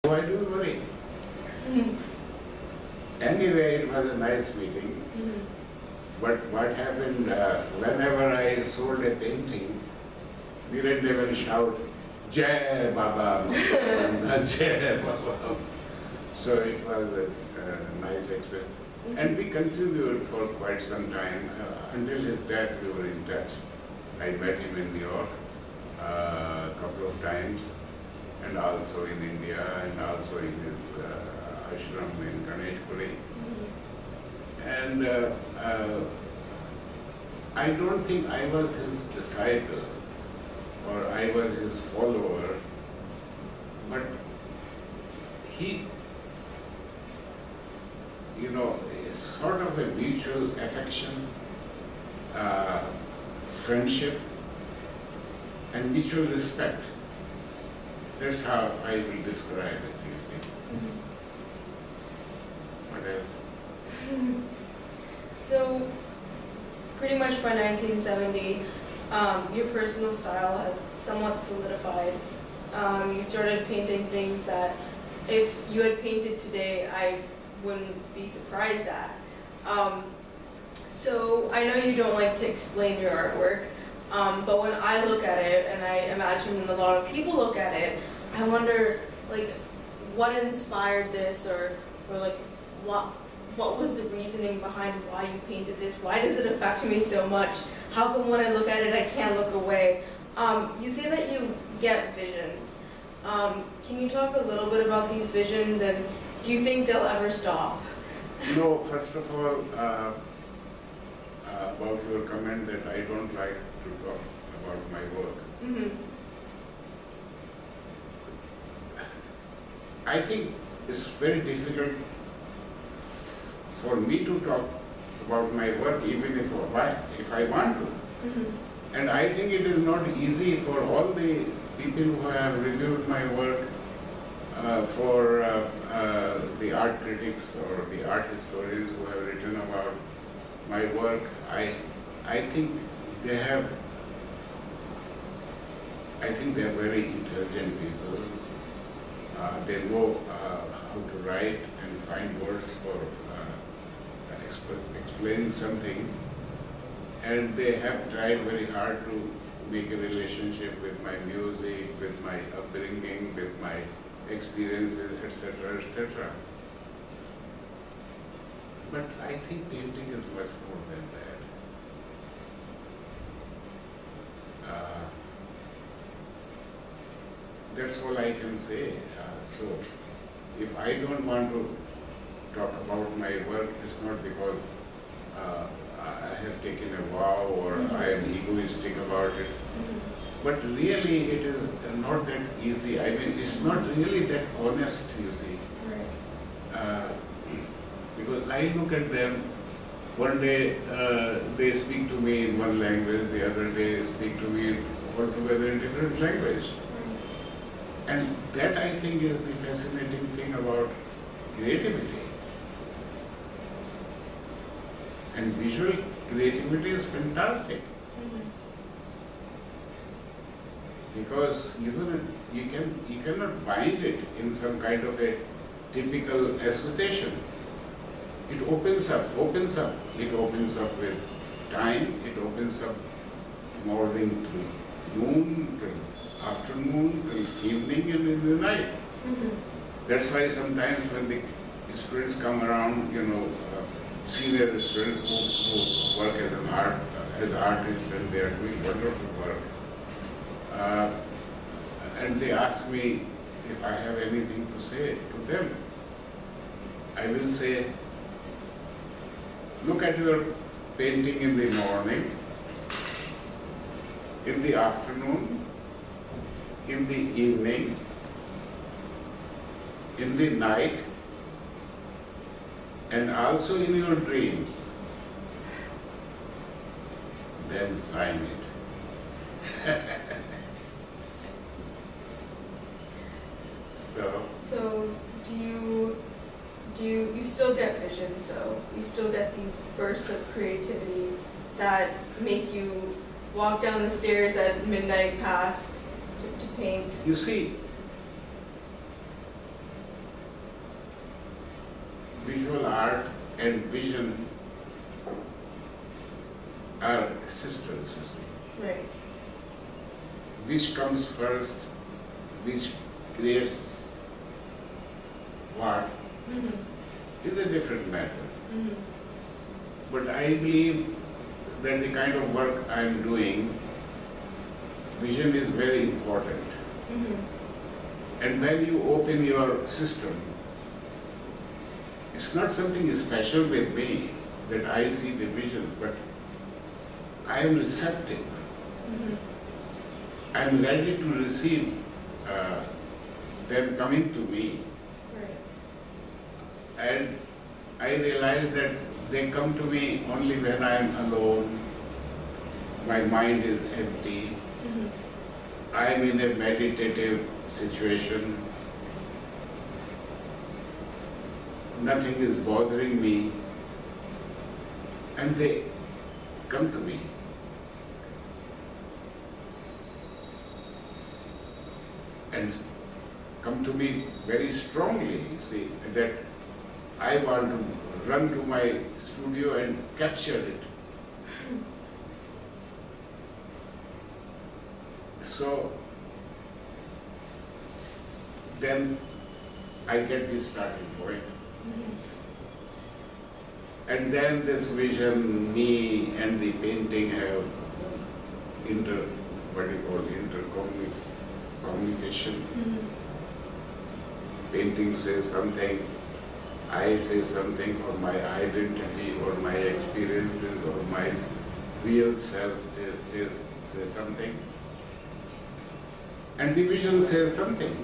Why do you worry? Anyway, it was a nice meeting. But what happened, whenever I sold a painting, we would never shout, Jai Baba, Jai Baba. So it was a nice experience. And we continued for quite some time. Until his death, we were in touch. I met him in New York a couple of times, and also in India, and also in his ashram in Ganeshpuri. And I don't think I was his disciple or I was his follower, but he, is sort of a mutual affection, friendship, and mutual respect. That's how I will describe it, you see. What else? So, pretty much by 1970, your personal style had somewhat solidified. You started painting things that if you had painted today, I wouldn't be surprised at. So I know you don't like to explain your artwork, but when I look at it, and I imagine when a lot of people look at it, I wonder, like, what inspired this, or like, what was the reasoning behind why you painted this? Why does it affect me so much? How come when I look at it, I can't look away? You say that you get visions. Can you talk a little bit about these visions, and do you think they'll ever stop? No, first of all, about your comment that I don't like to talk about my work. I think it's very difficult for me to talk about my work even if I want to. And I think it is not easy for all the people who have reviewed my work, for the art critics or the art historians who have written about my work. I think they are very intelligent people. They know how to write and find words for explaining something, and they have tried very hard to make a relationship with my music, with my upbringing, with my experiences, etc., etc. But I think painting is much more than that. That's all I can say. So, if I don't want to talk about my work, it's not because I have taken a vow or I am egoistic about it. But really, it is not that easy. I mean, it's not really that honest, you see. Because I look at them, one day they speak to me in one language, the other day they speak to me altogether in different language. And that, I think, is the fascinating thing about creativity. And visual creativity is fantastic. Because you cannot bind it in some kind of a typical association. It opens up. It opens up with time, it opens up morning to noon, till afternoon, till evening, and in the night. That's why sometimes when the students come around, senior students who work as artists, and they are doing wonderful work, and they ask me if I have anything to say to them. I will say, look at your painting in the morning, in the afternoon, in the evening, in the night, and also in your dreams. Then sign it. So do you still get visions though? You still get these bursts of creativity that make you walk down the stairs at midnight past to paint? You see, visual art and vision are sisters, you see. Right. Which comes first, which creates what, is a different matter. But I believe that the kind of work I am doing, vision is very important. And when you open your system, it's not something special with me that I see the vision, but I am receptive. I am ready to receive them coming to me. Right. And I realize that they come to me only when I am alone, my mind is empty, I am in a meditative situation, nothing is bothering me, and they come to me. And come to me very strongly, you see, that I want to run to my studio and capture it. So then I get the starting point. And then this vision, me and the painting have communication. Painting says something, I say something, or my identity, or my experiences, or my real self says something. And the vision says something.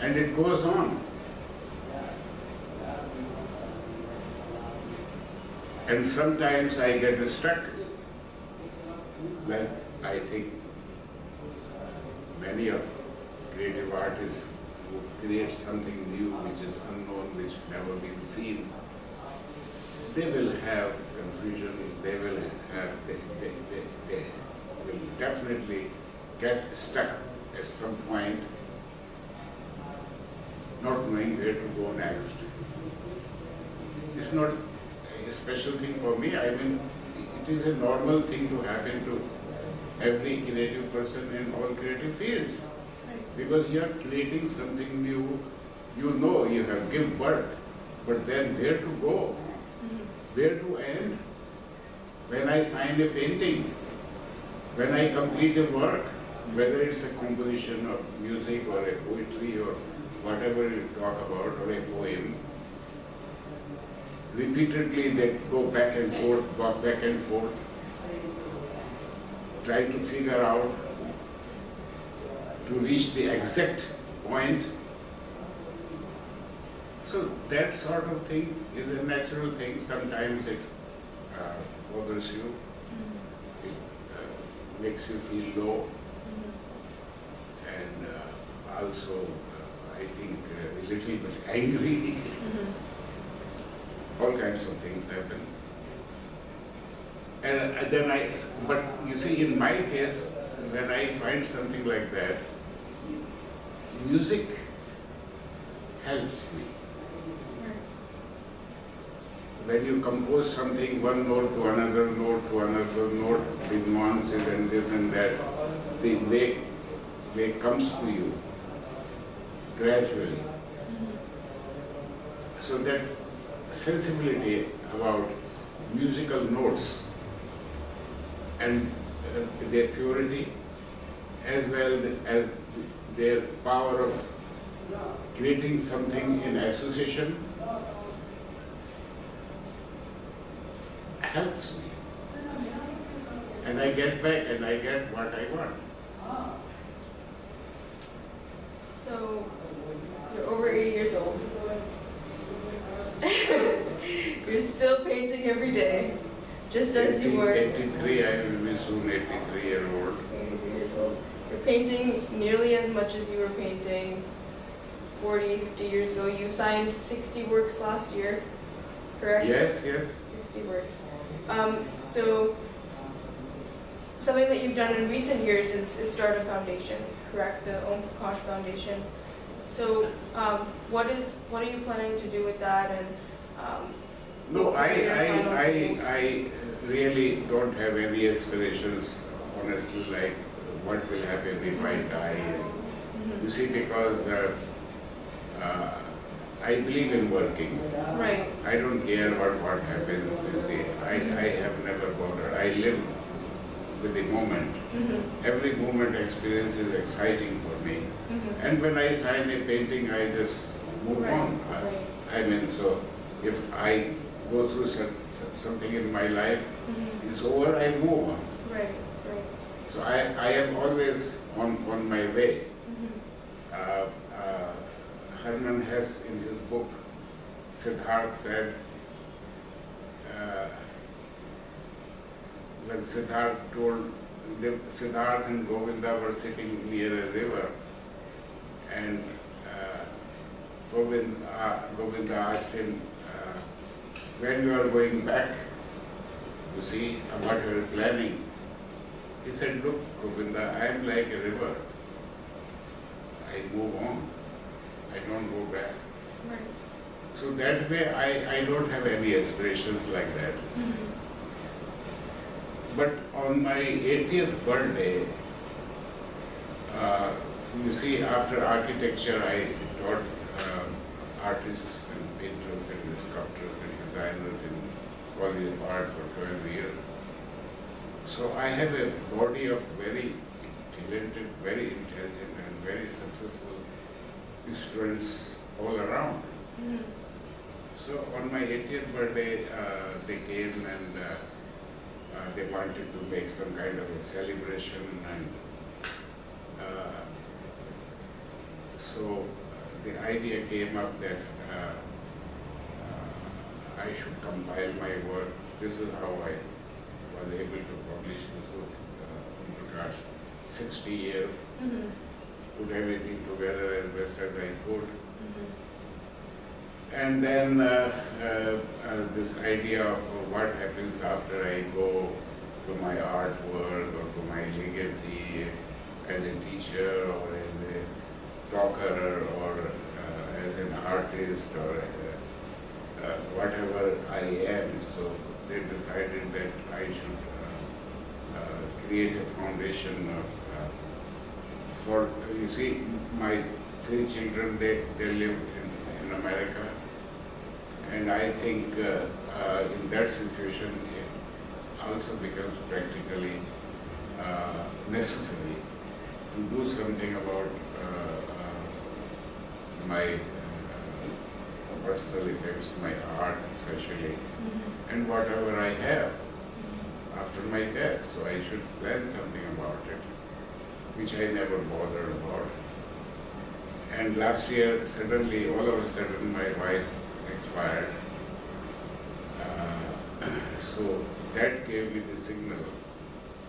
And it goes on. And sometimes I get stuck. Like I think many of creative artists who create something new which is unknown, which never been seen, they will have confusion, they will definitely get stuck at some point, not knowing where to go next. It's not a special thing for me. I mean, it is a normal thing to happen to every creative person in all creative fields. Because you are creating something new, you know you have given birth, but then where to go? Where to end? When I sign a painting, when I complete a work, whether it's a composition of music or a poetry or whatever you talk about, or a poem, repeatedly they go back and forth, walk back and forth, try to figure out to reach the exact point. So that sort of thing is a natural thing. Sometimes it bothers you, it makes you feel low, and also I think a little bit angry. All kinds of things happen. And then but you see, in my case, when I find something like that, music helps me. When you compose something, one note to another note to another note, with nuances and this and that, the way comes to you gradually. So that sensibility about musical notes and their purity, as well as their power of creating something in association, helps me. And I get back and I get what I want. So, you're over 80 years old. You're still painting every day, just as you were. 83, I will be soon 83 years old. 83 years old. You're painting nearly as much as you were painting 40, 50 years ago. You signed 60 works last year, correct? Yes, yes. 60 works. So, something that you've done in recent years is start a foundation, correct? The Om Prakash Foundation. So, what are you planning to do with that, and, No, what are your final goals? I really don't have any aspirations, honestly, like what will happen if I die. Mhm. You see, because I believe in working. Right. I don't care what happens, you see. I have never bothered. I live with the moment. Mhm. Every moment experience is exciting for me. Mhm. And when I sign a painting, I just move Right, on. right. I mean, so if I go through something in my life, Mhm. it's over, I move on. Right, right. So I am always on my way. Mhm. Uh, Herman Hesse, in his book, Siddharth said, uh, when Siddharth and Govinda were sitting near a river, and Govinda asked him, when you are going back, you see, what you are planning. He said, look, Govinda, I am like a river. I move on. I don't go back. Right. So that way, I don't have any aspirations like that. Mhm. But on my 80th birthday, you see, after architecture, I taught artists and painters and sculptors and designers in College of Art for 12 years. So I have a body of very talented, very intelligent, and very successful students all around. Mhm. So on my 80th birthday, they came and they wanted to make some kind of a celebration, and so the idea came up that I should compile my work. This is how I was able to publish this book, Prakash, 60 years, Mhm. put everything together as best as I could. Mhm. And then this idea of what happens after I go to my artwork or to my legacy as a teacher or as a talker or as an artist or whatever I am. So they decided that I should create a foundation of, for, you see, my 3 children, they live in America. And I think in that situation, it also becomes practically necessary to do something about my personal effects, my art especially, Mhm. and whatever I have after my death. So I should plan something about it, which I never bothered about. And last year, suddenly, all of a sudden, my wife expired. So that gave me the signal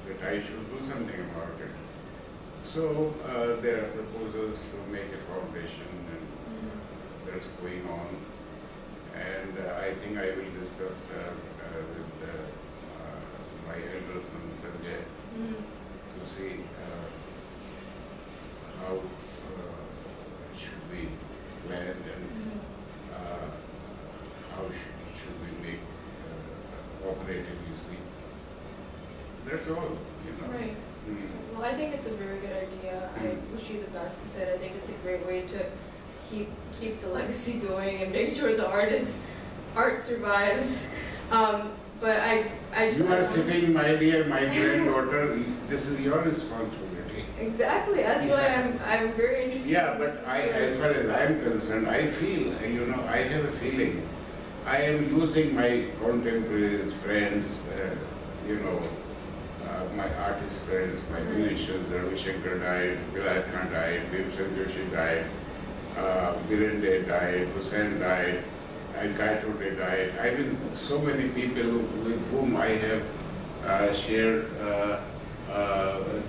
that I should do something about it. So there are proposals to make a foundation, and Mhm. that's going on. And I think I will discuss with my elder son Sanjay Mhm. to see how it should be planned and Mhm. how should we make operative, you see. That's all, you know. Right. Mm. Well, I think it's a very good idea. I wish you the best with it. I think it's a great way to keep the legacy going and make sure the art survives. But I just You are sitting, my dear, my granddaughter, this is your responsibility. Exactly. That's why I'm very interested. Yeah, in but making as sure. far as I am concerned, I feel, I have a feeling. I am losing my contemporaries, friends, my artist friends, my musicians. Ravi Shankar died, Vilayat Khan died, Bhimsen Joshi died, Biren Dey died, Hussain died, and Gaitonde died. I mean, so many people with whom I have shared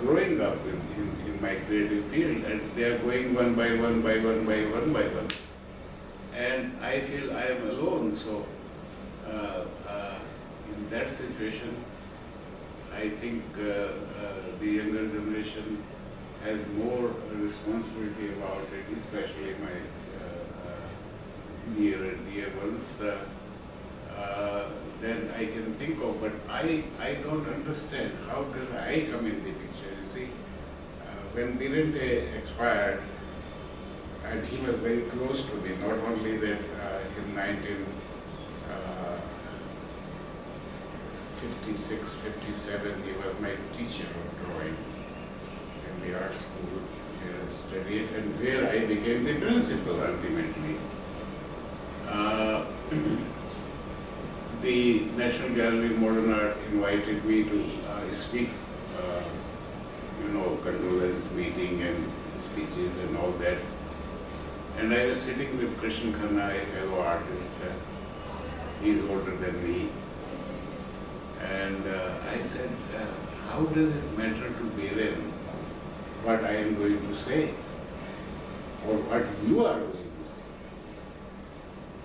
growing up in my creative field, and they are going one by one by one by one by one. And I feel I am alone, so in that situation, I think the younger generation has more responsibility about it, especially my near and dear ones, then I can think of. But I don't understand how does I come in the picture. You see, when Birente expired, and he was very close to me, not only that in 1956, 57, he was my teacher of drawing in the art school where I studied and where I became the principal ultimately. The National Gallery of Modern Art invited me to speak, condolence meeting and speeches and all that. And I was sitting with Krishan Khanna, a fellow artist. He's older than me. And I said, how does it matter to Biren what I am going to say or what you are going to say?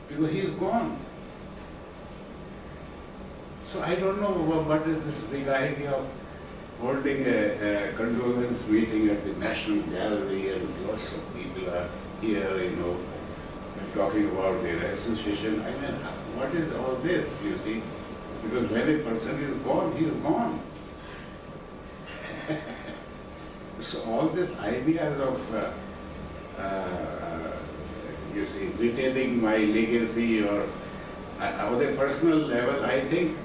Because he is gone. So I don't know what is this big idea of holding a condolence meeting at the National Gallery and lots of people are here, talking about their association. I mean, what is all this, you see? Because when a person is gone, he is gone. So all these ideas of, retaining my legacy or on a personal level, I think,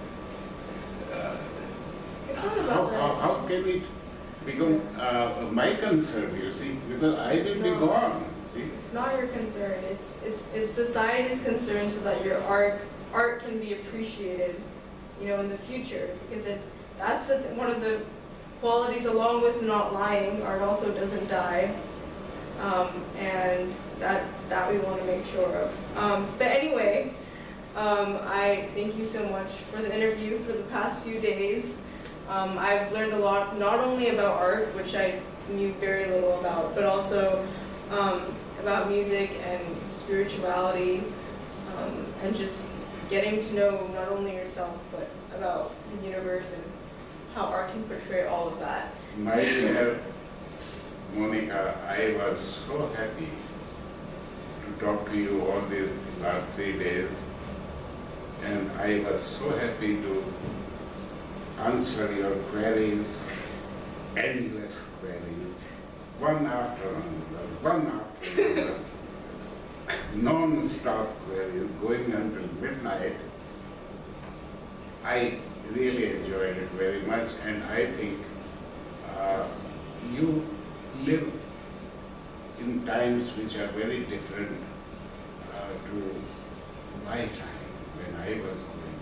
It's not about that. how can it become my concern, you see? Because I will be gone, see? It's not your concern. It's society's concern so that your art can be appreciated, in the future. Because that's one of the qualities, along with not lying. Art also doesn't die, and that we want to make sure of. But anyway, I thank you so much for the interview for the past few days. I've learned a lot, not only about art, which I knew very little about, but also about music and spirituality, and just getting to know not only yourself, but about the universe and how art can portray all of that. My dear Monica, I was so happy to talk to you all these last 3 days, and I was so happy to answer your queries, endless queries, one after another, non-stop queries going until midnight. I really enjoyed it very much, and I think you live in times which are very different to my time when I was growing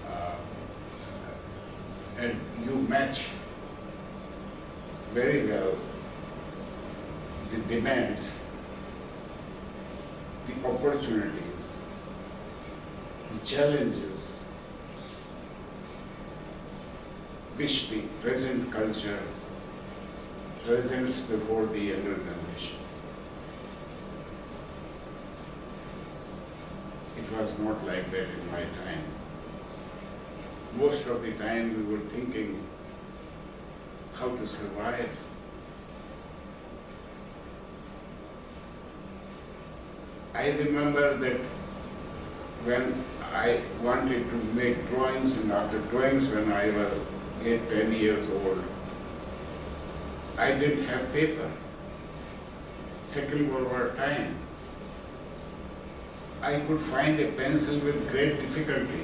up. And you match very well the demands, the opportunities, the challenges which the present culture presents before the younger generation. It was not like that in my time. Most of the time we were thinking how to survive. I remember that when I wanted to make drawings, and after drawings when I was 8, 10 years old, I didn't have paper. Second World War time, I could find a pencil with great difficulty,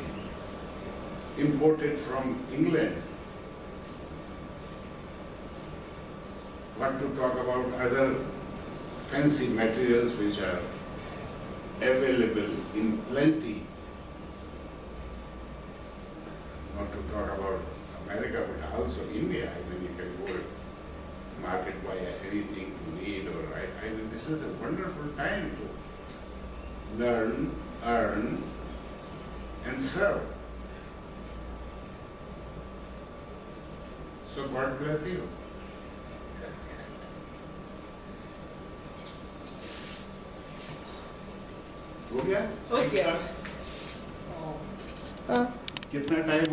imported from England. What to talk about other fancy materials which are available in plenty. Not to talk about America, but also India. I mean, you can go to market, buy anything you need or write. I mean, this is a wonderful time to learn, earn, and serve. So God bless you. हो गया? Okay. कितना time